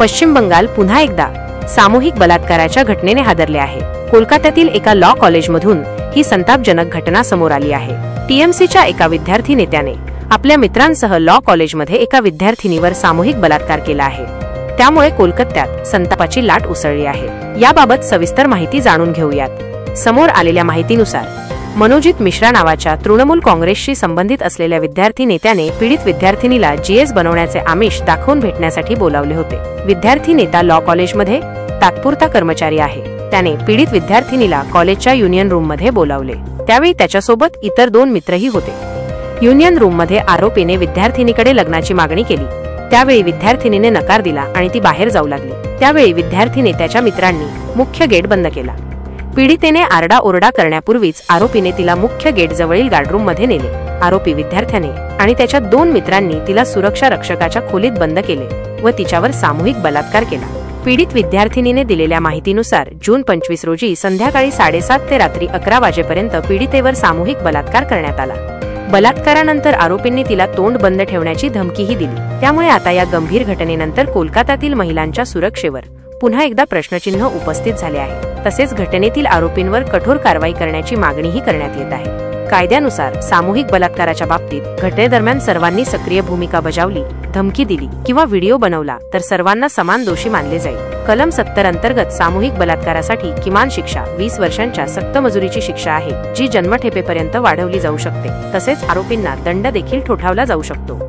पश्चिम बंगाल पुन्हा एकदा सामूहिक बलात्काराच्या घटनेने हादरले आहे। कोलकात्यातील एका लॉ कॉलेजमधून ही संतापजनक घटना समोर आली आहे। टीएमसीच्या एका विद्यार्थी नेत्याने आपल्या मित्रांसह लॉ कॉलेजमध्ये एका विद्यार्थिनीवर सामूहिक बलात्कार केला आहे। त्यामुळे कोलकात्यात संतापाची लाट उसळली आहे। याबाबत सविस्तर माहिती जाणून घेऊयात। समोर आलेल्या माहितीनुसार मनोजित मिश्रा नावाच्या तृणमूल काँग्रेसशी संबंधित असलेल्या विद्यार्थी नेत्याने पीडित विद्यार्थिनीला जीएस बनवण्याचे आमिष दाखवून भेटण्यासाठी बोलावले होते। विद्यार्थी नेता लॉ कॉलेजमध्ये तात्पुरता कर्मचारी आहे। त्याने पीडित विद्यार्थिनीला कॉलेजच्या युनियन रूममध्ये बोलावले। त्यावेळी त्याच्यासोबत इतर 2 मित्रही होते। युनियन रूममध्ये आरोपीने विद्यार्थिनीकडे लग्नाची मागणी केली। त्यावेळी विद्यार्थिनीने नकार दिला आणि ती बाहेर जाऊ लागली। त्यावेळी विद्यार्थी नेत्याच्या मित्रांनी मुख्य गेट बंद केला। पीडितेने आरडाओरडा करण्यापूर्वीच आरोपीने तिला मुख्य गेट जवळील गार्डरूम मध्ये नेले। आरोपी विद्यार्थ्याने आणि त्याच्या 2 मित्रांनी तिला सुरक्षा रक्षकाच्या खोलीत बंद केले व तिच्यावर सामूहिक बलात्कार केला। पीडित विद्यार्थिनीने दिलेल्या माहितीनुसार जून 25 रोजी संध्याकाळी 7:30 ते रात्री 11 वाजेपर्यंत पीडितेवर सामूहिक बलात्कार करण्यात आला। बलात्कारानंतर आरोपींनी तिला तोंड बंद ठेवण्याची धमकीही दिली। त्यामुळे आता या गंभीर घटनेनंतर कोलकात्यातील महिलांच्या सुरक्षेवर पुन्हा एकदा प्रश्नचिन्ह उपस्थित झाले आहे। तसेच घटनेतील आरोपींवर कठोर कारवाई करण्याची मागणीही करण्यात येत आहे। कायद्यानुसार सामूहिक बलात्काराच्या बाबतीत घटनेदरम्यान सर्वांनी सक्रिय भूमिका बजावली, धमकी दिली किंवा व्हिडिओ बनवला तर सर्वांना समान दोषी मानले जाईल। कलम 70 अंतर्गत सामूहिक बलात्कारासाठी किमान शिक्षा 20 वर्षांच्या सक्तमजुरीची शिक्षा आहे, जी जन्मठेपेपर्यंत वाढवली जाऊ शकते। तसेच आरोपींना दंड देखील ठोठावला जाऊ शकतो।